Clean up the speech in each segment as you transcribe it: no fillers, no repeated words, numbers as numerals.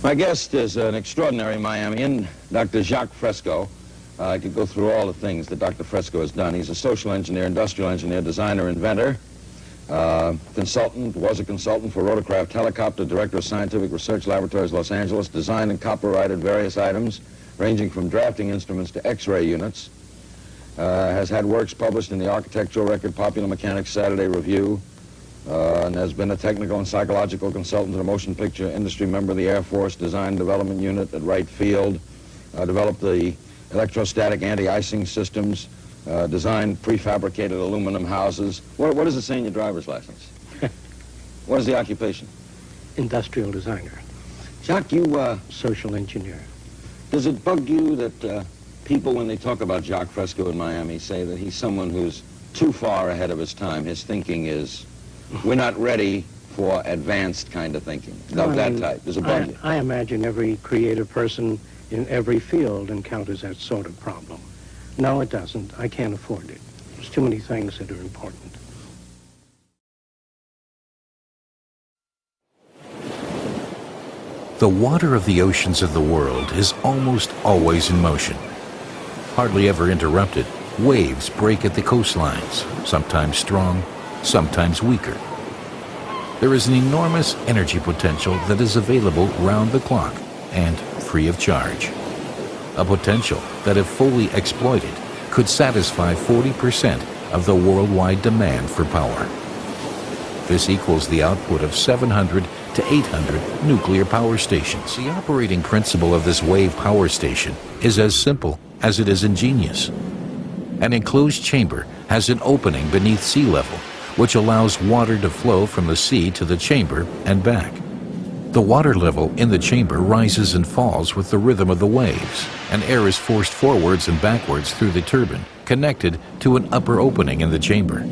My guest is an extraordinary Miamian, Dr. Jacques Fresco. I could go through all the things that Dr. Fresco has done. He's a social engineer, industrial engineer, designer, inventor, consultant, was a consultant for Rotorcraft Helicopter, director of Scientific Research Laboratories, Los Angeles, designed and copyrighted various items ranging from drafting instruments to X-ray units. Has had works published in the Architectural Record, Popular Mechanics, Saturday Review, and has been a technical and psychological consultant to the motion picture industry, member of the Air Force Design Development Unit at Wright Field, developed the electrostatic anti-icing systems, designed prefabricated aluminum houses. What does it say in your driver's license? What is the occupation? Industrial designer. Jacques, you... Social engineer. Does it bug you that people, when they talk about Jacques Fresco in Miami, say that he's someone who's too far ahead of his time? His thinking is, we're not ready for advanced kind of thinking, of that type. Does it bug you? I imagine every creative person in every field encounters that sort of problem. No, it doesn't. I can't afford it. There's too many things that are important. The water of the oceans of the world is almost always in motion. Hardly ever interrupted, waves break at the coastlines, sometimes strong, sometimes weaker. There is an enormous energy potential that is available round the clock and free of charge. A potential that, if fully exploited, could satisfy 40% of the worldwide demand for power. This equals the output of 700 to 800 nuclear power stations. The operating principle of this wave power station is as simple as it is ingenious. An enclosed chamber has an opening beneath sea level, which allows water to flow from the sea to the chamber and back. The water level in the chamber rises and falls with the rhythm of the waves, and air is forced forwards and backwards through the turbine, connected to an upper opening in the chamber.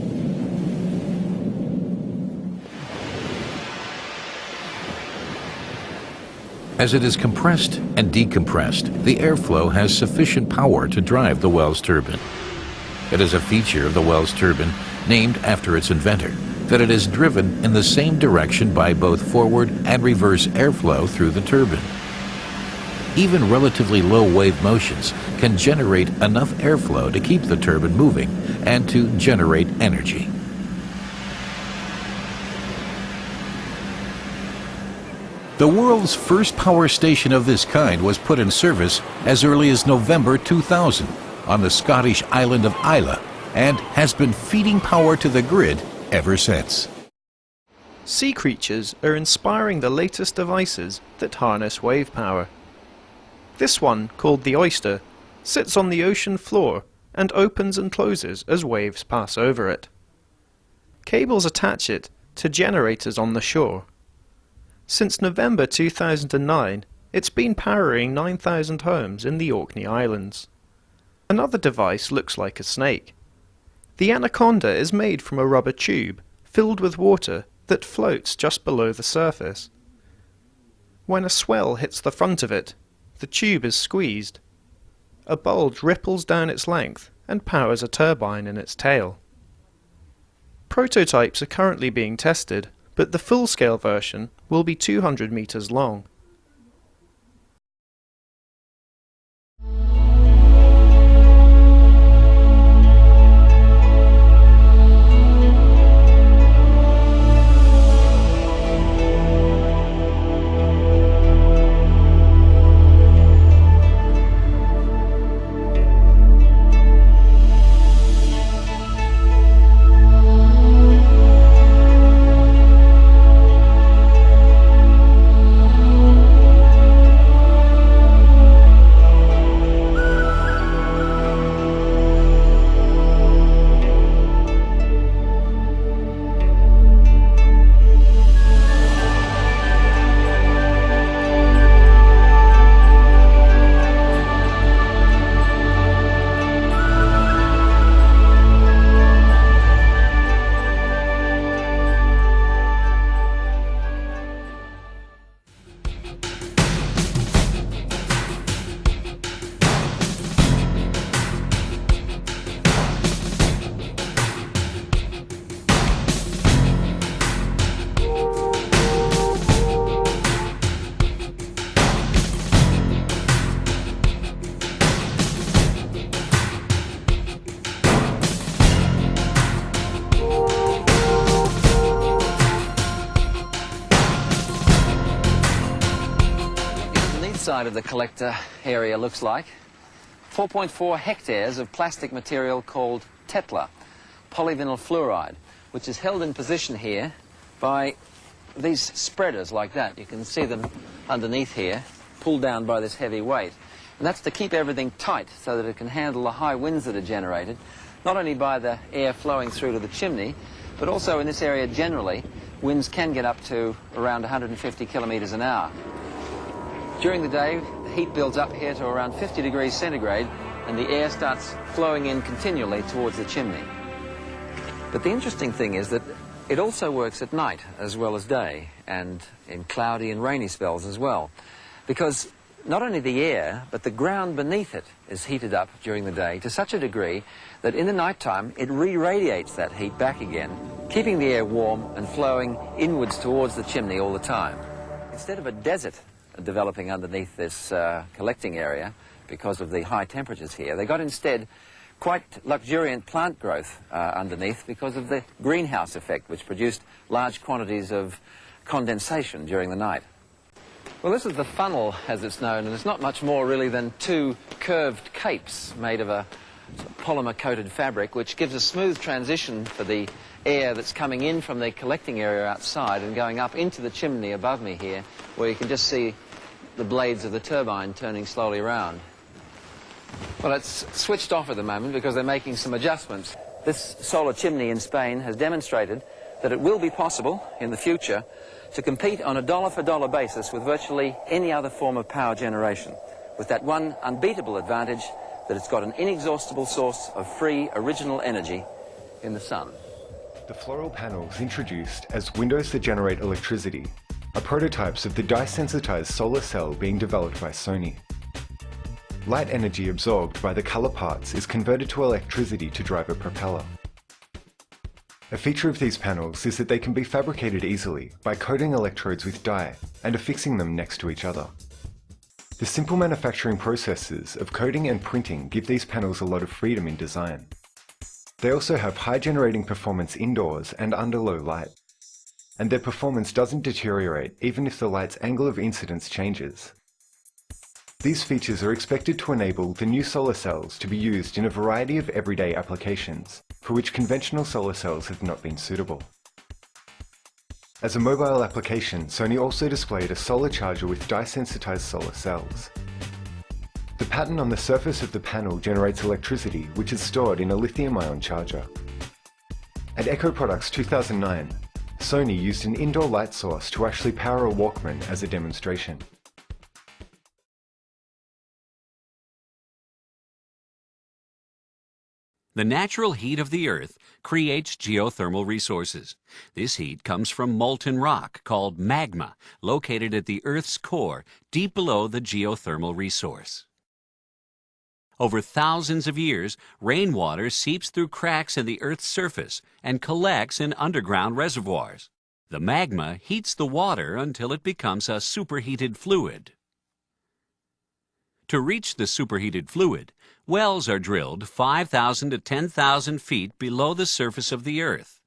As it is compressed and decompressed, the airflow has sufficient power to drive the Wells turbine. It is a feature of the Wells turbine, named after its inventor, that it is driven in the same direction by both forward and reverse airflow through the turbine. Even relatively low wave motions can generate enough airflow to keep the turbine moving and to generate energy. The world's first power station of this kind was put in service as early as November 2000 on the Scottish island of Islay, and has been feeding power to the grid ever since. Sea creatures are inspiring the latest devices that harness wave power. This one, called the oyster, sits on the ocean floor and opens and closes as waves pass over it. Cables attach it to generators on the shore. Since November 2009, it's been powering 9,000 homes in the Orkney Islands. Another device looks like a snake. The anaconda is made from a rubber tube filled with water that floats just below the surface. When a swell hits the front of it, the tube is squeezed. A bulge ripples down its length and powers a turbine in its tail. Prototypes are currently being tested, but the full-scale version will be 200 meters long. inside of the collector area looks like. 4.4 hectares of plastic material called Tetla, polyvinyl fluoride, which is held in position here by these spreaders like that. You can see them underneath here, pulled down by this heavy weight. And that's to keep everything tight so that it can handle the high winds that are generated, not only by the air flowing through to the chimney, but also in this area generally, winds can get up to around 150 kilometres an hour. During the day, the heat builds up here to around 50 degrees centigrade, and the air starts flowing in continually towards the chimney. But the interesting thing is that it also works at night as well as day, and in cloudy and rainy spells as well, because not only the air, but the ground beneath it is heated up during the day to such a degree that in the nighttime it re-radiates that heat back again, keeping the air warm and flowing inwards towards the chimney all the time. Instead of a desert developing underneath this collecting area because of the high temperatures here, they got instead quite luxuriant plant growth underneath because of the greenhouse effect, which produced large quantities of condensation during the night. Well, this is the funnel, as it's known, and it's not much more really than two curved capes made of a polymer-coated fabric, which gives a smooth transition for the air that's coming in from the collecting area outside and going up into the chimney above me here, where you can just see the blades of the turbine turning slowly around. Well, it's switched off at the moment because they're making some adjustments. This solar chimney in Spain has demonstrated that it will be possible in the future to compete on a dollar-for-dollar basis with virtually any other form of power generation, with that one unbeatable advantage that it's got an inexhaustible source of free original energy in the sun. The floral panels introduced as windows that generate electricity are prototypes of the dye-sensitized solar cell being developed by Sony. Light energy absorbed by the color parts is converted to electricity to drive a propeller. A feature of these panels is that they can be fabricated easily by coating electrodes with dye and affixing them next to each other. The simple manufacturing processes of coating and printing give these panels a lot of freedom in design. They also have high generating performance indoors and under low light, and their performance doesn't deteriorate even if the light's angle of incidence changes. These features are expected to enable the new solar cells to be used in a variety of everyday applications for which conventional solar cells have not been suitable. As a mobile application, Sony also displayed a solar charger with dye-sensitized solar cells. The pattern on the surface of the panel generates electricity which is stored in a lithium-ion charger. At Echo Products 2009, Sony used an indoor light source to actually power a Walkman as a demonstration. The natural heat of the Earth creates geothermal resources. This heat comes from molten rock called magma, located at the Earth's core, deep below the geothermal resource. Over thousands of years, rainwater seeps through cracks in the Earth's surface and collects in underground reservoirs. The magma heats the water until it becomes a superheated fluid. To reach the superheated fluid, wells are drilled 5,000 to 10,000 feet below the surface of the Earth.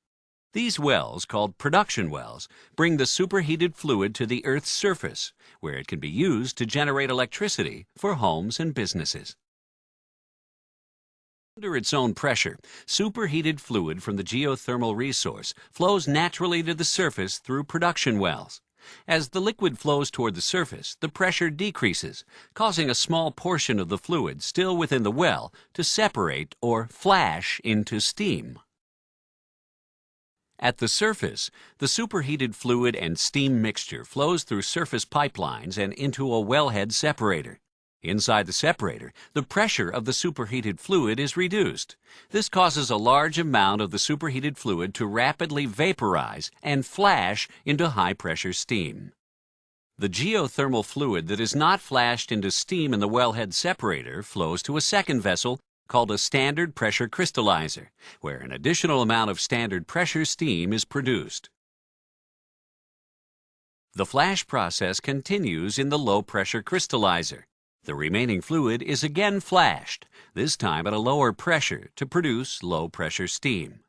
These wells, called production wells, bring the superheated fluid to the Earth's surface, where it can be used to generate electricity for homes and businesses. Under its own pressure, superheated fluid from the geothermal resource flows naturally to the surface through production wells. As the liquid flows toward the surface, the pressure decreases, causing a small portion of the fluid still within the well to separate or flash into steam. At the surface, the superheated fluid and steam mixture flows through surface pipelines and into a wellhead separator. Inside the separator, the pressure of the superheated fluid is reduced. This causes a large amount of the superheated fluid to rapidly vaporize and flash into high-pressure steam. The geothermal fluid that is not flashed into steam in the wellhead separator flows to a second vessel called a standard pressure crystallizer, where an additional amount of standard pressure steam is produced. The flash process continues in the low-pressure crystallizer. The remaining fluid is again flashed, this time at a lower pressure to produce low-pressure steam.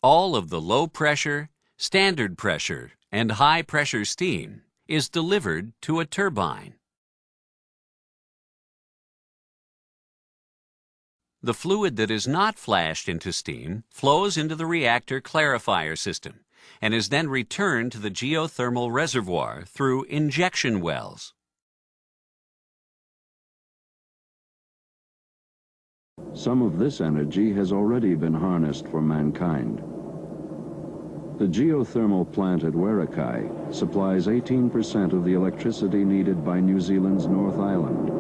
All of the low-pressure, standard pressure, and high-pressure steam is delivered to a turbine. The fluid that is not flashed into steam flows into the reactor clarifier system and is then returned to the geothermal reservoir through injection wells. Some of this energy has already been harnessed for mankind. The geothermal plant at Werrikai supplies 18% of the electricity needed by New Zealand's North Island.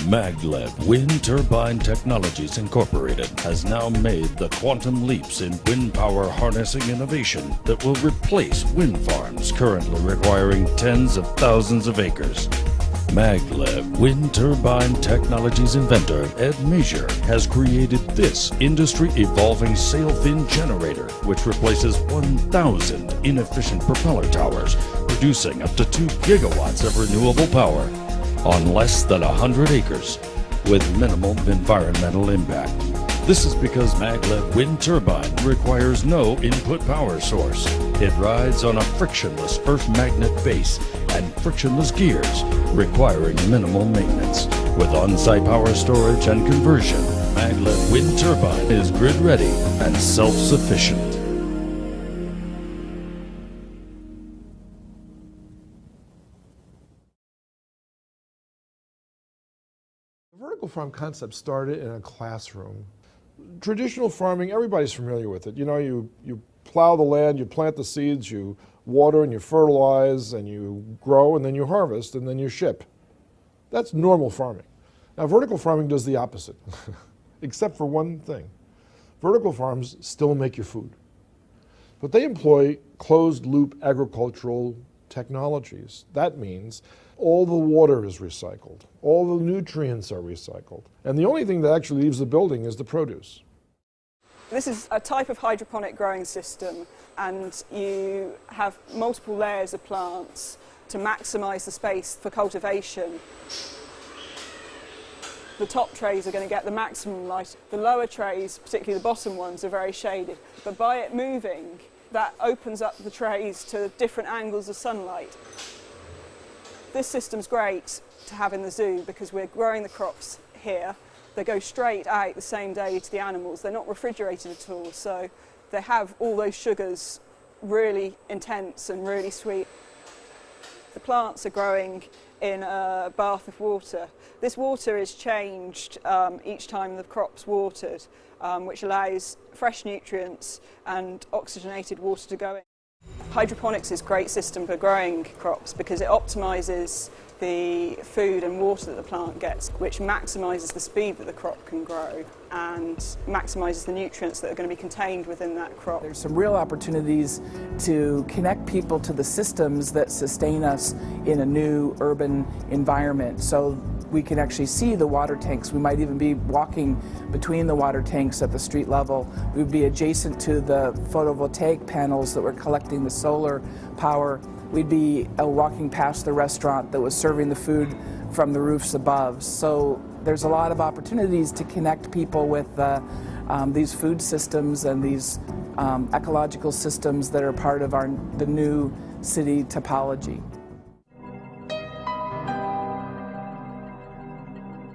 Maglev Wind Turbine Technologies Incorporated has now made the quantum leaps in wind power harnessing innovation that will replace wind farms currently requiring tens of thousands of acres. Maglev Wind Turbine Technologies inventor Ed Measure has created this industry-evolving sail-fin generator, which replaces 1,000 inefficient propeller towers, producing up to 2 gigawatts of renewable power on less than 100 acres with minimal environmental impact. This is because Maglev Wind Turbine requires no input power source. It rides on a frictionless earth magnet base and frictionless gears, requiring minimal maintenance. With on-site power storage and conversion, Maglev Wind Turbine is grid-ready and self-sufficient. The vertical farm concept started in a classroom. Traditional farming, everybody's familiar with it. You know, you plow the land, you plant the seeds, you water and you fertilize and you grow and then you harvest and then you ship. That's normal farming. Now vertical farming does the opposite, except for one thing. Vertical farms still make your food, but they employ closed-loop agricultural technologies. That means all the water is recycled, all the nutrients are recycled, and the only thing that actually leaves the building is the produce. This is a type of hydroponic growing system, and you have multiple layers of plants to maximise the space for cultivation. The top trays are going to get the maximum light. The lower trays, particularly the bottom ones, are very shaded. But by it moving, that opens up the trays to different angles of sunlight. This system's great to have in the zoo because we're growing the crops here. They go straight out the same day to the animals. They're not refrigerated at all, so they have all those sugars really intense and really sweet. The plants are growing in a bath of water. This water is changed each time the crop's watered, which allows fresh nutrients and oxygenated water to go in. Hydroponics is a great system for growing crops because it optimises the food and water that the plant gets, which maximises the speed that the crop can grow and maximises the nutrients that are going to be contained within that crop. There's some real opportunities to connect people to the systems that sustain us in a new urban environment. So we can actually see the water tanks. We might even be walking between the water tanks at the street level. We would be adjacent to the photovoltaic panels that were collecting the solar power. We'd be walking past the restaurant that was serving the food from the roofs above. So there's a lot of opportunities to connect people with these food systems and these ecological systems that are part of the new city topology.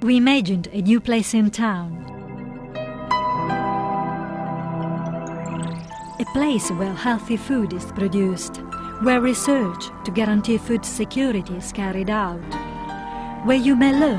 We imagined a new place in town. A place where healthy food is produced, where research to guarantee food security is carried out, where you may learn